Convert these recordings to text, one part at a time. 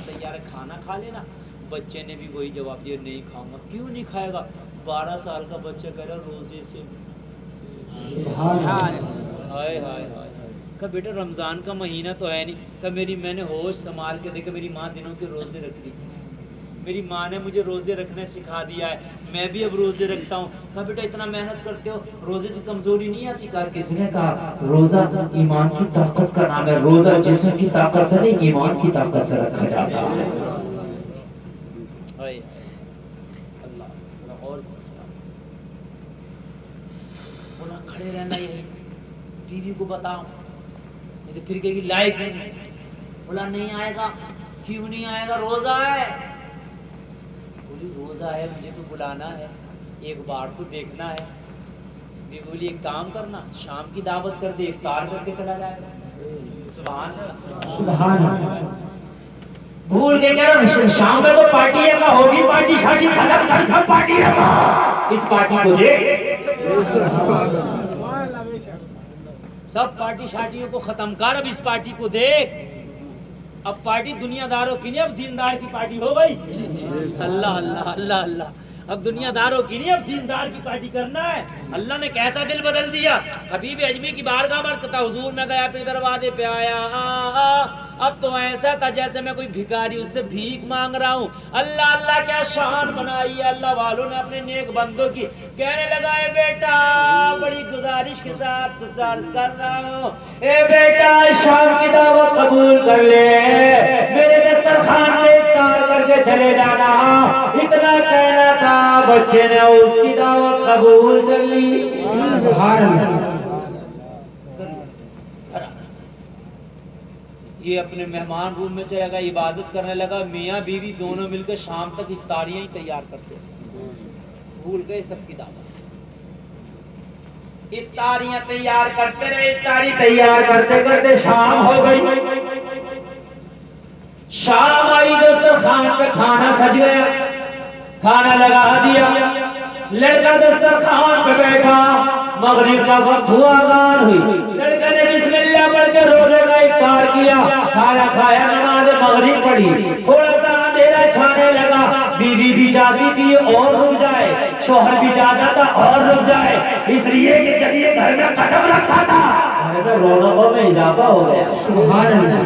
तैयार है, खाना खा लेना। बच्चे ने भी वही जवाब दिया, नहीं खाऊंगा। क्यों नहीं खाएगा? 12 साल का बच्चा कह रहा रोजे से। हाय हाय हाय। कहा बेटा रमजान का महीना तो है नहीं। कहा मैंने होश संभाल के देखा, मेरी माँ दिनों के रोजे रखती थी, मेरी माँ ने मुझे रोजे रखने सिखा दिया है, मैं भी अब रोजे रखता हूँ। कहा बेटा इतना मेहनत करते हो, रोजे से कमजोरी नहीं आती? कहा किसने कहा? रोजा ईमान की ताकत का नाम है। रोजा जिस्म की ताकत से नहीं, ईमान की ताकत से रखा जाता है। अल्लाह और बोला खड़े रहना यही, बीवी को बताओ, नहीं तो फिर कहेगी लाइफ नहीं। बोला नहीं आएगा। क्यों नहीं आएगा? रोजा है। बोली रोजा है, मुझे तो बुलाना है, एक बार तो देखना है। बीवी बोली एक काम करना, शाम की दावत कर दे, इफ्तार करके चला जाएगा। सुभान अल्लाह सुभान अल्लाह। भूल के कह रहा शाम में तो पार्टी है का होगी, पार्टी शादी खत्म कर, सब पार्टी है का। इस पार्टी को देख, सब पार्टी शादियों को खत्म कर, अब इस पार्टी को देख। अब पार्टी दुनियादारों की नहीं, अब दीनदार की पार्टी हो गई। अल्लाह अल्लाह अल्लाह अल्लाह। अब दुनियादारों की नहीं, अब दीनदार की पार्टी करना है। अल्लाह ने कैसा दिल बदल दिया। हबीब अजमी की बारगाह में था, हुजूर में गया, फिर दरवाजे पे आया, अब तो ऐसा था जैसे मैं कोई भिखारी उससे भीख मांग रहा हूँ। अल्लाह अल्लाह क्या शान बनाई है अल्लाह वालों ने अपने नेक बंदों की। कहने लगा ए बेटा, बड़ी गुजारिश के साथ गुजारिश कर रहा हूँ, ए बेटा शाम की दावत कबूल कर ले, मेरे दस्तरखान पे इफ्तार करके चले जाना। इतना कहना था, बच्चे ने उसकी दावत कबूल कर ली। ये अपने मेहमान रूम में चला गया, इबादत करने लगा। मियाँ बीवी दोनों मिलकर शाम तक इफ्तारियां ही तैयार करते, भूल गए सबकी दावत। इफ्तारियां तैयार करते रहे, इफ्तारी तैयार करते करते शाम हो गई। शाम आई, दस्तरखान पे खाना सज गया, खाना लगा दिया। लड़का दस्तरखान पे बैठा, मगरिब का वक्त हुआ, अज़ान हुई। लड़के ने बिस्मिल्लाह पढ़ के रोजे का इफ्तार किया, खाना खाया, नमाज मगरिब पढ़ी। थोड़ा सा अंधेरा छाने लगा, बीवी भी चाहती थी और रुक जाए, शोहर भी चाहता था और रुक जाए, इसलिए कि जब ये घर में कदम रखा था, घर में रौनकों में इजाफा हो गया। सुभान अल्लाह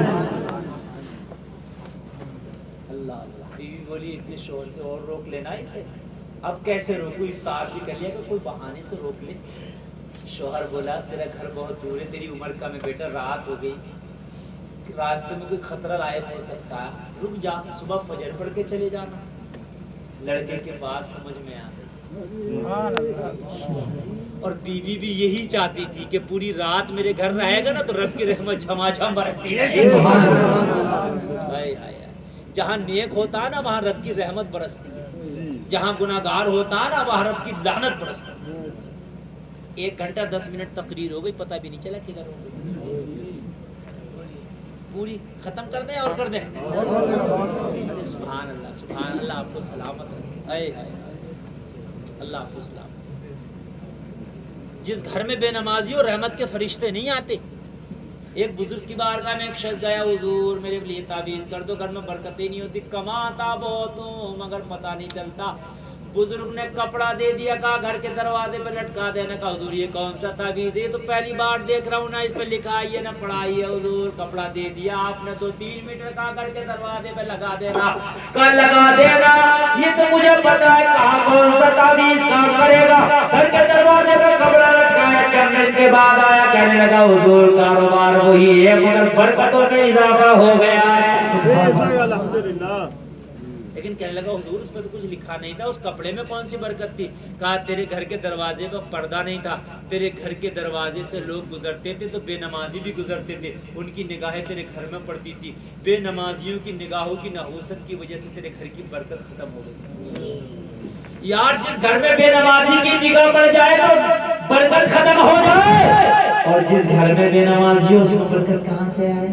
अल्लाह अल्लाह। बीवी बोली इतने शोर से और रोक लेना इसे। अब कैसे रोकूं, इफ्तार भी कर लिया, कि कोई बहाने से रोक ले। शोहर बोला तेरा घर बहुत दूर है, तेरी उम्र का में बेटा, रात हो गई, रास्ते में कोई खतरा लायक हो सकता है, रुक जा, सुबह फजर पढ़ के चले जाना। लड़के के पास समझ में आ गई, और बीवी भी यही चाहती थी कि पूरी रात मेरे घर रहेगा ना तो रब की रहमत झमाझम बरसती है। जहाँ नेक होता है ना वहाँ रब की रहमत बरसती है, जहाँ गुनाहगार होता है ना वहाँ रब की लानत बरसती है। 1 घंटा 10 मिनट तकरीर हो गई, पता भी नहीं चला किधर हो गई। पूरी खत्म कर दें और कर दें। सुभान अल्लाह सुभान अल्लाह, आपको सलामत रखे। आए हाय अल्लाह आपको सलामत। जिस घर में बेनमाजियों रहमत के फरिश्ते नहीं आते। एक बुजुर्ग की बारगाह में एक शख्स गया, हुजूर मेरे लिए ताबीज कर दो, घर में बरकतें नहीं होती, कमाता बहुत हूँ मगर पता नहीं चलता। बुजुर्ग ने कपड़ा दे दिया, कहा घर के दरवाजे पे लटका देना। कहा हुजूर ये कौन सा ताबीज है, ये तो पहली बार देख रहा हूँ ना, इस पे लिखा है ना पढ़ाई है। हुजूर कपड़ा दे दिया आपने, 2-3 मीटर का घर के दरवाजे पे लगा देना। कहा लगा देना, ये तो मुझे पता है, कहा कौन सा ताबीज काम करेगा। घर के दरवाजे पे कपड़ा लटकाया, चंद दिन के बाद आया, कहने लगा हुजूर कारोबार वही है मगर बरकतों में इजाफा हो गया है। अल्हम्दुलिल्लाह। लेकिन कहने लगा हुजूर उसमें तो कुछ लिखा नहीं था, उस कपड़े में कौन सी बरकत थी। कहा तेरे घर के दरवाजे पर पर्दा नहीं था, तेरे घर के दरवाजे से लोग गुजरते थे तो बेनमाजी भी गुजरते थे, उनकी निगाहें तेरे घर में पड़ती थी। बेनमाजियों की निगाहों की नहूसत की वजह से तेरे घर की बरकत खत्म हो गई। यार जिस घर में बेनमाजी की निगाह पड़ जाए तो बरकत खत्म हो जाए, और जिस घर में बेनमाजी हो उसमें बरकत कहाँ से आए?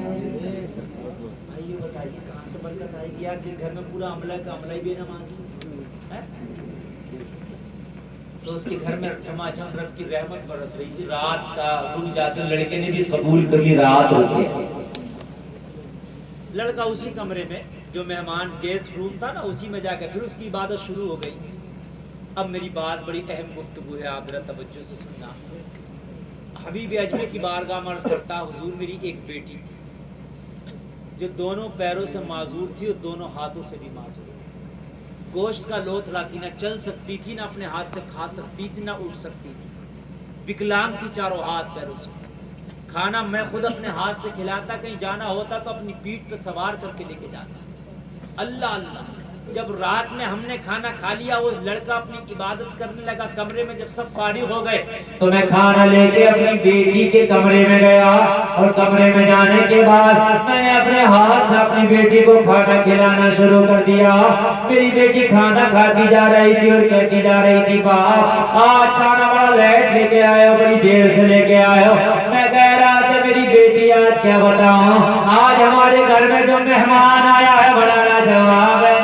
यार जिस घर में पूरा अमला का अमला ही बेनमाजी है, तो उसके घर में झमाझम रब की रहमत बरस रही थी। रात का रुक जाते, लड़के ने भी कबूल कर ली, रात हो गई। लड़का उसी कमरे में जो मेहमान गेस्ट रूम था ना, उसी में जाकर फिर उसकी इबादत शुरू हो गई। अब मेरी बात बड़ी अहम गुफ्तगू है, आप जरा तवज्जो से सुनना। हबीब अजमेर की बारगाह में अर्ज़ करता, हुजूर मेरी एक बेटी थी जो दोनों पैरों से माजूर थी और दोनों हाथों से भी माजूर थी। गोश्त का लोथड़ा थी, ना चल सकती थी, ना अपने हाथ से खा सकती थी, ना उठ सकती थी। विकलांग थी चारों हाथ पैरों से। खाना मैं खुद अपने हाथ से खिलाता, कहीं जाना होता तो अपनी पीठ पे सवार करके लेके जाता। अल्लाह अल्लाह। जब रात में हमने खाना खा लिया, वो लड़का अपनी इबादत करने लगा कमरे में। जब सब फारिग हो गए तो मैं खाना लेके अपनी बेटी के कमरे में गया, और कमरे में जाने के बाद मैंने अपने हाथ से अपनी बेटी को खाना खिलाना शुरू कर दिया। मेरी बेटी खाना खाती जा रही थी और कहती जा रही थी, बाप आज खाना बड़ा लेट लेके आए हो, बड़ी देर से लेके आए हो। मैं कह रहा था मेरी बेटी आज क्या बताऊं, आज हमारे घर में जो मेहमान आया है बड़ा लाजवाब है।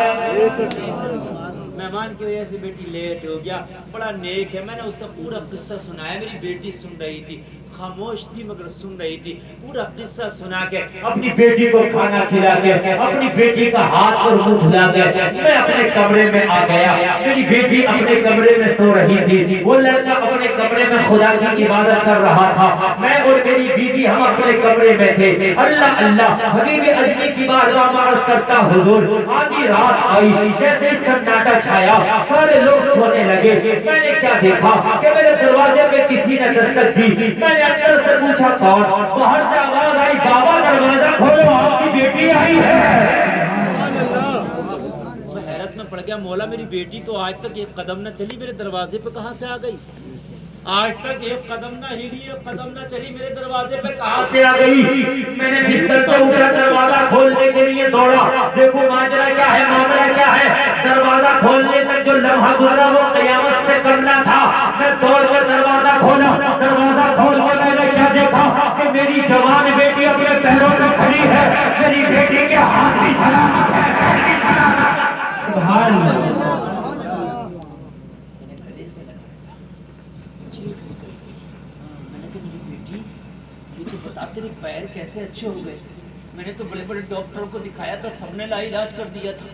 मेहमान की वजह से बेटी लेट हो गया, बड़ा नेक है। मैंने उसका पूरा किस्सा सुनाया, मेरी बेटी सुन रही थी, खामोश थी मगर सुन रही थी। पूरा किस्सा सुना के अपनी बेटी को खाना खिला के, अपनी बेटी का हाथ और मुंह धुला के मैं अपने कमरे में आ गया। मेरी बेटी अपने कमरे में सो रही थी, वो लड़का अपने कमरे में खुदा की इबादत कर रहा था। मैं और मेरी बीवी हम अपने कमरे में थे। अल्लाह अल्लाह। हबीब अजमेर की बारगाह में अर्ज़ करता, हुजूर आधी रात आई, जैसे सन्नाटा छाया, सारे लोग सोने लगे। मैंने क्या देखा कि मेरे दरवाजे पे किसी ने दस्तक दी। मैंने अंदर से पूछा कौन, बाहर से आवाज आई, बाबा दरवाजा खोलो, आपकी बेटी आई है। मैं हैरत में पड़ गया, मौला मेरी बेटी तो आज तक एक कदम न चली, मेरे दरवाजे पे कहां से आ गई? आज तक एक कदम ना हिली, एक कदम ना चली, मेरे दरवाजे पे कहां से आ गई? मैंने बिस्तर से उठा, दरवाजा खोलने के लिए दौड़ा। देखो माजरा क्या है, मामला क्या है। दरवाजा खोलने तक जो लम्हा गुजरा वो क़यामत से करना था। मैं दौड़कर दरवाजा खोला। दरवाजा खोल के मैंने क्या देखा कि मेरी जवान बेटी अपने पैरों पे खड़ी है। मेरी बेटी के हाथ भी सलामत है, पैर भी सलामत है। सुभान अल्लाह। बता तेरे पैर कैसे अच्छे हो गए? मैंने तो बड़े बड़े डॉक्टरों को दिखाया था, सबने लाइलाज कर दिया था।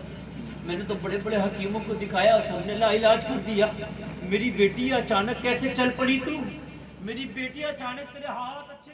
मैंने तो बड़े बड़े हकीमों को दिखाया, सबने लाइलाज कर दिया। मेरी बेटी अचानक कैसे चल पड़ी तू? मेरी बेटी अचानक तेरे हाथ अच्छे